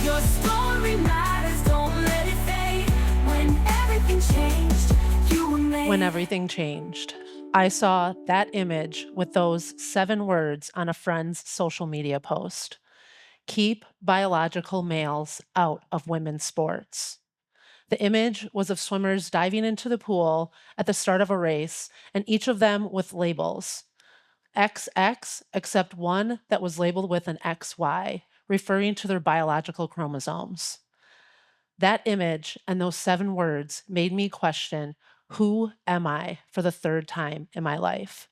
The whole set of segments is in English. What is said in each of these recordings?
Your story matters, don't let it fade. When everything changed, you were made. When everything changed, I saw that image with those 7 words on a friend's social media post. Keep biological males out of women's sports. The image was of swimmers diving into the pool at the start of a race, and each of them with labels. XX, except one that was labeled with an XY, referring to their biological chromosomes. That image and those 7 words made me question, who am I, for the 3rd time in my life?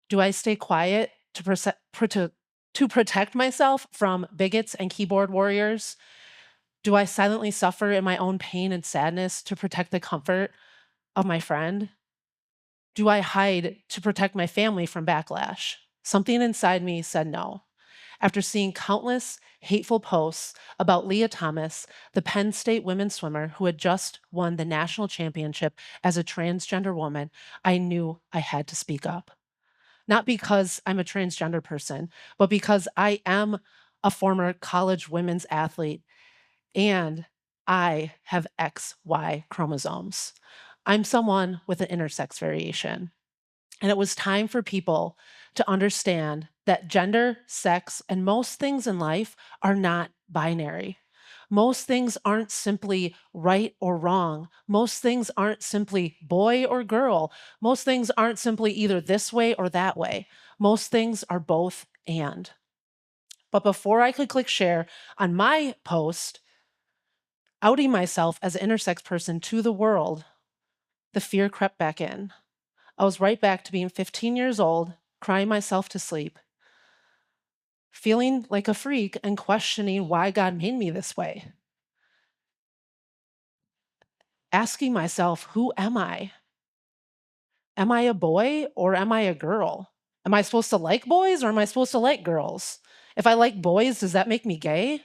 Do I stay quiet to protect myself from bigots and keyboard warriors? Do I silently suffer in my own pain and sadness to protect the comfort of my friend? Do I hide to protect my family from backlash? Something inside me said no. After seeing countless hateful posts about Leah Thomas, the Penn State women's swimmer who had just won the national championship as a transgender woman, I knew I had to speak up. Not because I'm a transgender person, but because I am a former college women's athlete and I have XY chromosomes. I'm someone with an intersex variation. And it was time for people to understand that gender, sex, and most things in life are not binary. Most things aren't simply right or wrong. Most things aren't simply boy or girl. Most things aren't simply either this way or that way. Most things are both and. But before I could click share on my post, outing myself as an intersex person to the world, the fear crept back in. I was right back to being 15 years old, crying myself to sleep, feeling like a freak and questioning why God made me this way. Asking myself, who am I? Am I a boy or am I a girl? Am I supposed to like boys or am I supposed to like girls? If I like boys, does that make me gay?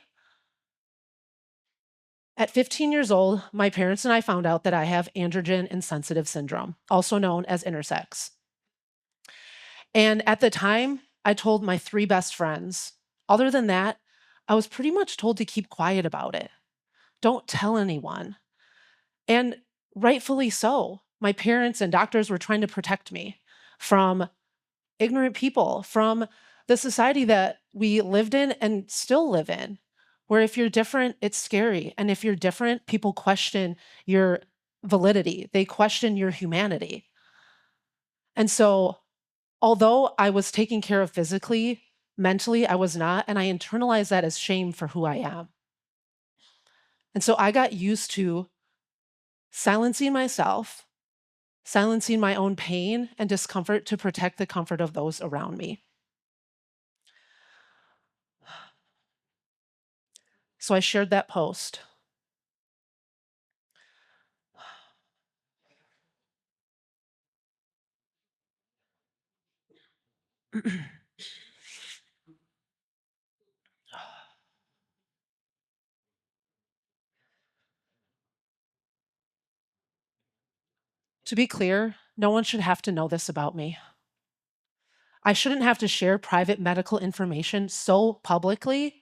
At 15 years old, my parents and I found out that I have Androgen Insensitive Syndrome, also known as intersex. And at the time, I told my 3 best friends. Other than that, I was pretty much told to keep quiet about it. Don't tell anyone. And rightfully so. My parents and doctors were trying to protect me from ignorant people, from the society that we lived in and still live in, where if you're different, it's scary. And if you're different, people question your validity, they question your humanity. And so, although I was taken care of physically, mentally, I was not, and I internalized that as shame for who I am. And so I got used to silencing myself, silencing my own pain and discomfort to protect the comfort of those around me. So I shared that post. To be clear, no one should have to know this about me. I shouldn't have to share private medical information so publicly,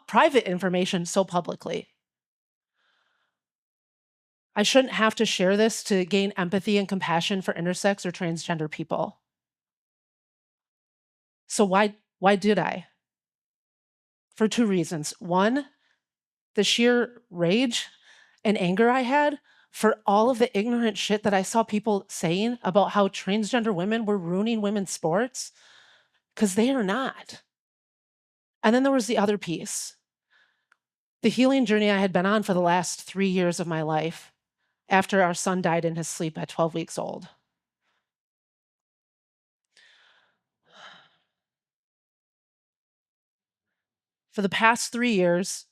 private information so publicly. I shouldn't have to share this to gain empathy and compassion for intersex or transgender people. So why did I? For 2 reasons. One, the sheer rage and anger I had for all of the ignorant shit that I saw people saying about how transgender women were ruining women's sports, because they are not. And then there was the other piece, the healing journey I had been on for the last 3 years of my life after our son died in his sleep at 12 weeks old. For the past 3 years,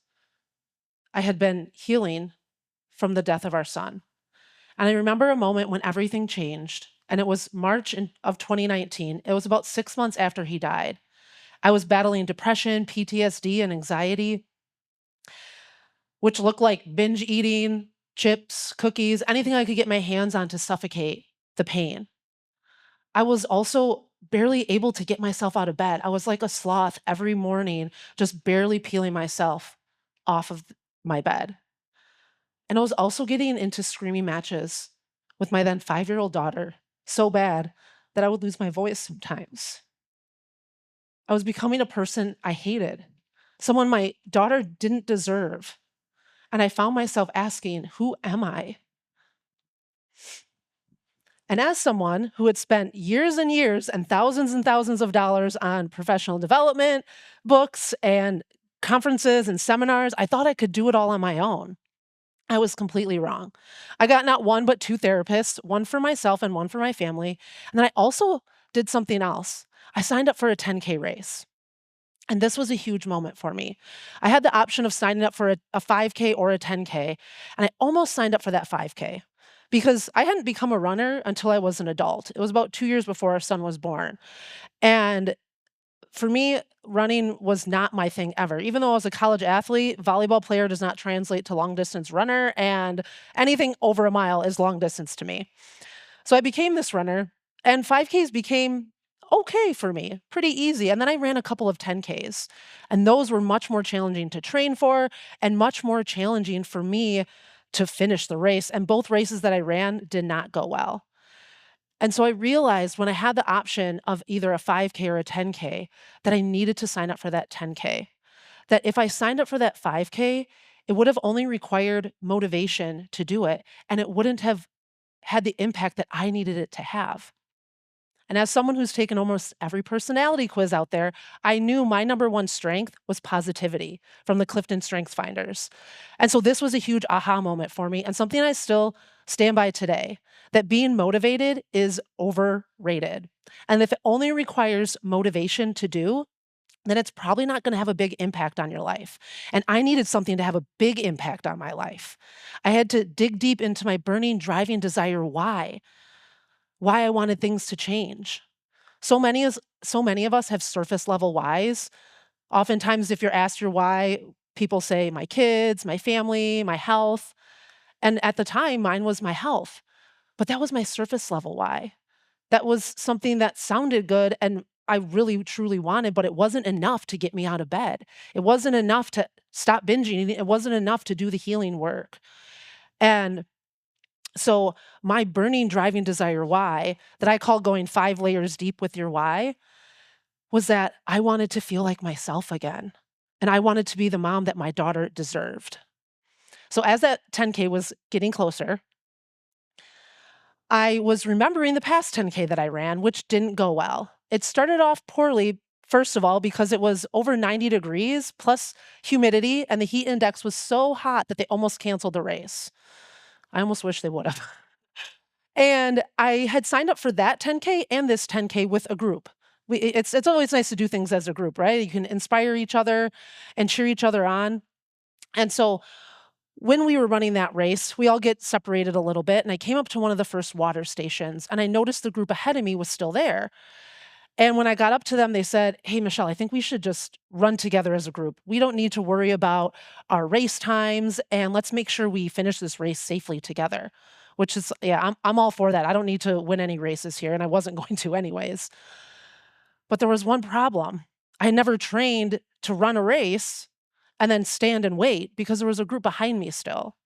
I had been healing from the death of our son. And I remember a moment when everything changed, and it was March of 2019. It was about 6 months after he died. I was battling depression, PTSD, and anxiety, which looked like binge eating, chips, cookies, anything I could get my hands on to suffocate the pain. I was also barely able to get myself out of bed. I was like a sloth every morning, just barely peeling myself off of my bed. And I was also getting into screaming matches with my then 5-year-old daughter so bad that I would lose my voice sometimes. I was becoming a person I hated, someone my daughter didn't deserve. And I found myself asking, who am I? And as someone who had spent years and thousands of dollars on professional development, books, and conferences and seminars, I thought I could do it all on my own. I was completely wrong. I got not one, but 2 therapists, one for myself and one for my family. And then I also did something else. I signed up for a 10K race. And this was a huge moment for me. I had the option of signing up for a 5K or a 10K, and I almost signed up for that 5K because I hadn't become a runner until I was an adult. It was about 2 years before our son was born. And for me, running was not my thing ever. Even though I was a college athlete, volleyball player does not translate to long distance runner, and anything over a mile is long distance to me. So I became this runner, and 5Ks became okay for me, pretty easy. And then I ran a couple of 10Ks, and those were much more challenging to train for and much more challenging for me to finish the race. And both races that I ran did not go well. And so I realized when I had the option of either a 5K or a 10K that I needed to sign up for that 10K. That if I signed up for that 5K, it would have only required motivation to do it, and it wouldn't have had the impact that I needed it to have. And as someone who's taken almost every personality quiz out there, I knew my number one strength was positivity from the Clifton Strengths Finders. And so this was a huge aha moment for me and something I still stand by today, that being motivated is overrated. And if it only requires motivation to do, then it's probably not going to have a big impact on your life. And I needed something to have a big impact on my life. I had to dig deep into my burning, driving desire why I wanted things to change. So many of us have surface level whys. Oftentimes, if you're asked your why, people say, my kids, my family, my health. And at the time, mine was my health. But that was my surface level why. That was something that sounded good and I really truly wanted, but it wasn't enough to get me out of bed. It wasn't enough to stop binging. It wasn't enough to do the healing work. And so my burning driving desire why, that I call going 5 layers deep with your why, was that I wanted to feel like myself again. And I wanted to be the mom that my daughter deserved. So as that 10K was getting closer, I was remembering the past 10K that I ran, which didn't go well. It started off poorly, first of all, because it was over 90 degrees plus humidity, and the heat index was so hot that they almost canceled the race. I almost wish they would have. And I had signed up for that 10K and this 10K with a group. It's always nice to do things as a group, right? You can inspire each other and cheer each other on. And so when we were running that race, we all get separated a little bit, and I came up to one of the first water stations, and I noticed the group ahead of me was still there. And when I got up to them, they said, "Hey, Michelle, I think we should just run together as a group. We don't need to worry about our race times, and let's make sure we finish this race safely together." Which is, yeah, I'm all for that. I don't need to win any races here, and I wasn't going to anyways. But there was one problem. I had never trained to run a race and then stand and wait because there was a group behind me still.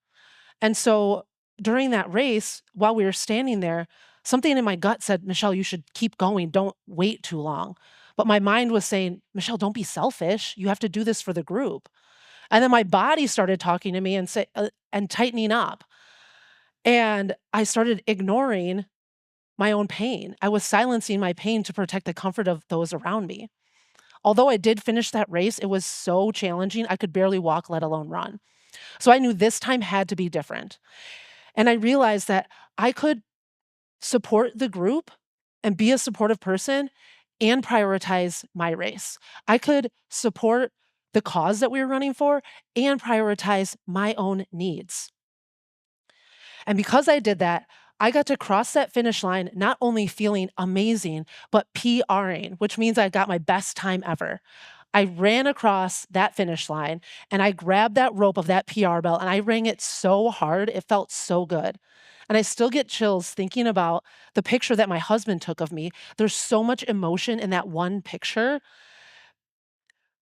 And so during that race, while we were standing there, something in my gut said, "Michelle, you should keep going. Don't wait too long." But my mind was saying, "Michelle, don't be selfish. You have to do this for the group." And then my body started talking to me and tightening up. And I started ignoring my own pain. I was silencing my pain to protect the comfort of those around me. Although I did finish that race, it was so challenging. I could barely walk, let alone run. So I knew this time had to be different. And I realized that I could support the group and be a supportive person and prioritize my race. I could support the cause that we were running for and prioritize my own needs. And because I did that, I got to cross that finish line not only feeling amazing, but PRing, which means I got my best time ever. I ran across that finish line and I grabbed that rope of that PR belt and I rang it so hard, it felt so good. And I still get chills thinking about the picture that my husband took of me. There's so much emotion in that one picture,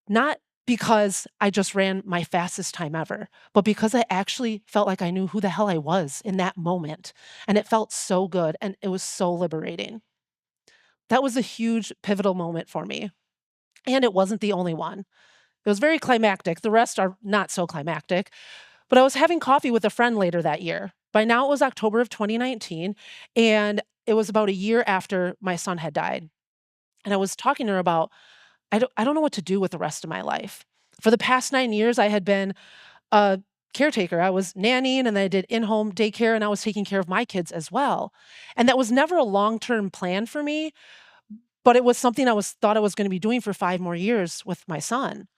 not because I just ran my fastest time ever, but because I actually felt like I knew who the hell I was in that moment. And it felt so good and it was so liberating. That was a huge pivotal moment for me. And it wasn't the only one. It was very climactic. The rest are not so climactic. But I was having coffee with a friend later that year. By now it was October of 2019, and it was about a year after my son had died. And I was talking to her about, I don't know what to do with the rest of my life. For the past 9 years, I had been a caretaker. I was nannying and then I did in-home daycare and I was taking care of my kids as well. And that was never a long-term plan for me, but it was something thought I was going to be doing for 5 more years with my son.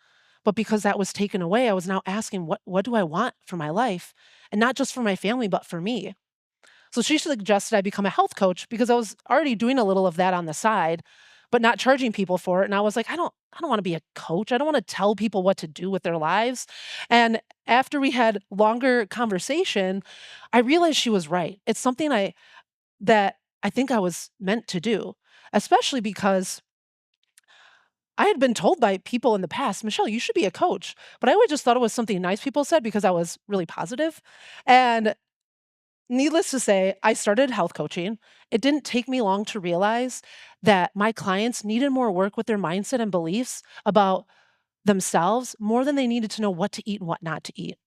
But because that was taken away, I was now asking, what do I want for my life? And not just for my family, but for me. So she suggested I become a health coach because I was already doing a little of that on the side, but not charging people for it. And I was like, I don't want to be a coach. I don't want to tell people what to do with their lives. And after we had longer conversation, I realized she was right. It's something that I think I was meant to do, especially because I had been told by people in the past, Michelle, you should be a coach. But I always just thought it was something nice people said because I was really positive. And needless to say, I started health coaching. It didn't take me long to realize that my clients needed more work with their mindset and beliefs about themselves more than they needed to know what to eat and what not to eat.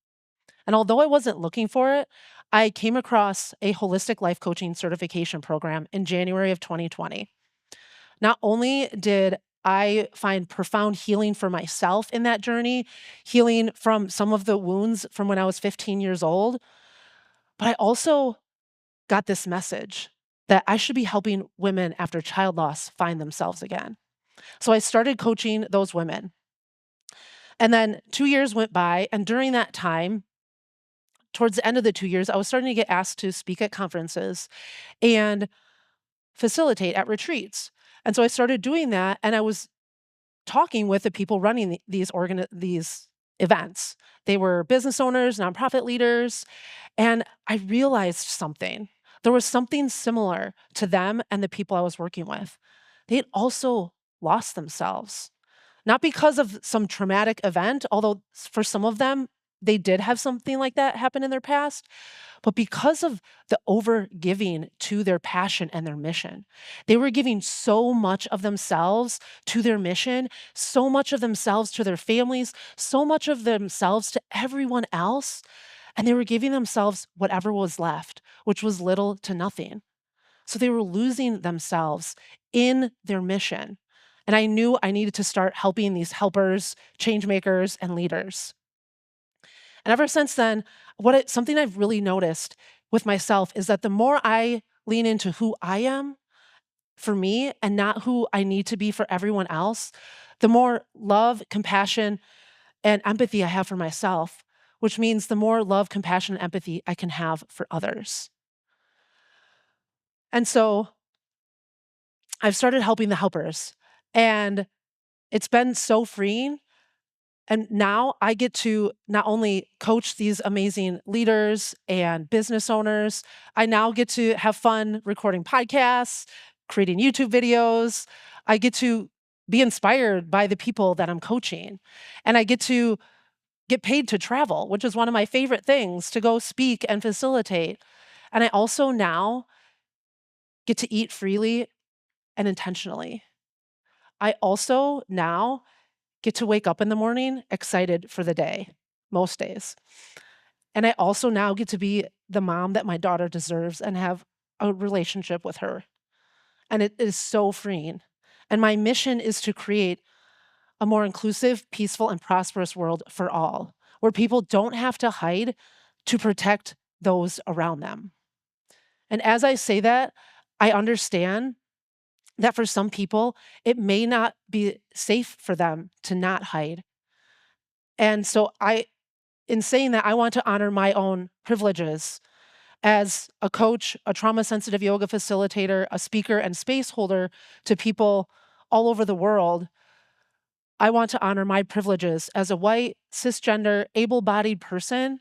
And although I wasn't looking for it, I came across a holistic life coaching certification program in January of 2020. Not only did I find profound healing for myself in that journey, healing from some of the wounds from when I was 15 years old, but I also got this message that I should be helping women after child loss find themselves again. So I started coaching those women. And then 2 years went by, and during that time, towards the end of the 2 years, I was starting to get asked to speak at conferences and facilitate at retreats. And so I started doing that, and I was talking with the people running these events. They were business owners, nonprofit leaders, and I realized something. There was something similar to them and the people I was working with. They had also lost themselves. Not because of some traumatic event, although for some of them, they did have something like that happen in their past, but because of the over giving to their passion and their mission. They were giving so much of themselves to their mission, so much of themselves to their families, so much of themselves to everyone else, and they were giving themselves whatever was left, which was little to nothing. So they were losing themselves in their mission. And I knew I needed to start helping these helpers, change makers, and leaders. And ever since then, something I've really noticed with myself is that the more I lean into who I am for me and not who I need to be for everyone else, the more love, compassion, and empathy I have for myself, which means the more love, compassion, and empathy I can have for others. And so I've started helping the helpers, and it's been so freeing. And now I get to not only coach these amazing leaders and business owners, I now get to have fun recording podcasts, creating YouTube videos. I get to be inspired by the people that I'm coaching. And I get to get paid to travel, which is one of my favorite things, to go speak and facilitate. And I also now get to eat freely and intentionally. I also now get to wake up in the morning excited for the day, most days. And I also now get to be the mom that my daughter deserves and have a relationship with her. And it is so freeing. And my mission is to create a more inclusive, peaceful, and prosperous world for all, where people don't have to hide to protect those around them. And as I say that, I understand that for some people, it may not be safe for them to not hide. And so in saying that, I want to honor my own privileges as a coach, a trauma sensitive yoga facilitator, a speaker, and space holder to people all over the world. I want to honor my privileges as a white, cisgender, able bodied person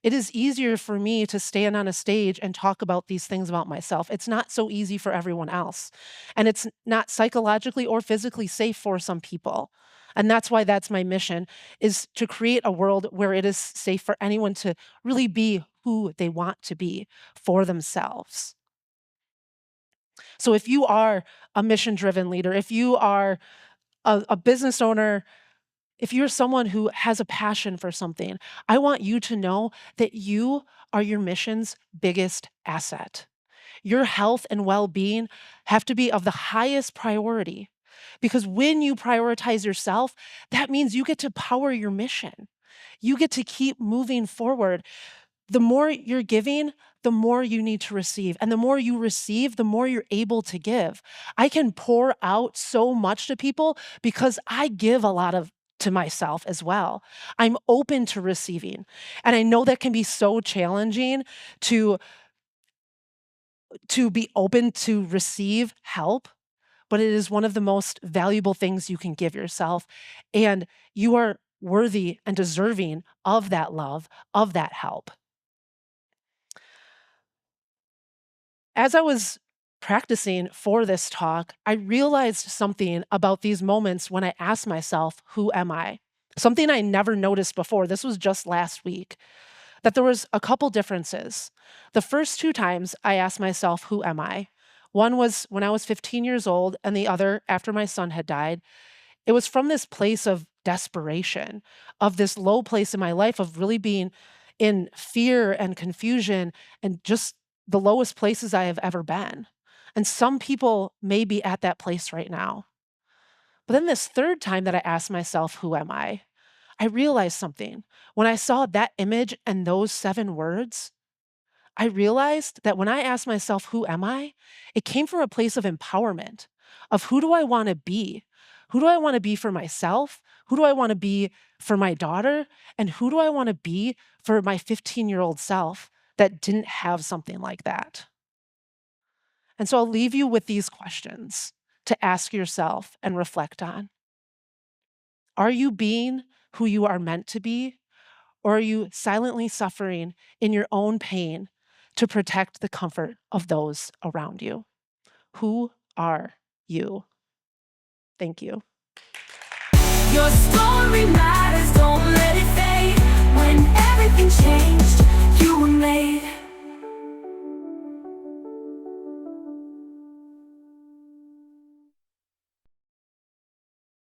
It is easier for me to stand on a stage and talk about these things about myself. It's not so easy for everyone else. And it's not psychologically or physically safe for some people. And that's why that's my mission, is to create a world where it is safe for anyone to really be who they want to be for themselves. So if you are a mission-driven leader, if you are a business owner, if you're someone who has a passion for something, I want you to know that you are your mission's biggest asset. Your health and well-being have to be of the highest priority, because when you prioritize yourself, that means you get to power your mission. You get to keep moving forward. The more you're giving, the more you need to receive. And the more you receive, the more you're able to give. I can pour out so much to people because I give a lot of to myself as well. I'm open to receiving. And I know that can be so challenging to be open to receive help, but it is one of the most valuable things you can give yourself. And you are worthy and deserving of that love, of that help. As I was practicing for this talk, I realized something about these moments when I asked myself, who am I? Something I never noticed before. This was just last week, that there was a couple differences. The first two times I asked myself, who am I? One was when I was 15 years old, and the other after my son had died. It was from this place of desperation, of this low place in my life of really being in fear and confusion and just the lowest places I have ever been. And some people may be at that place right now. But then this third time that I asked myself, who am I realized something. When I saw that image and those 7 words, I realized that when I asked myself, who am I? It came from a place of empowerment, of who do I want to be? Who do I want to be for myself? Who do I want to be for my daughter? And who do I want to be for my 15-year-old self that didn't have something like that? And so I'll leave you with these questions to ask yourself and reflect on. Are you being who you are meant to be? Or are you silently suffering in your own pain to protect the comfort of those around you? Who are you? Thank you. Your story matters, don't let it fade.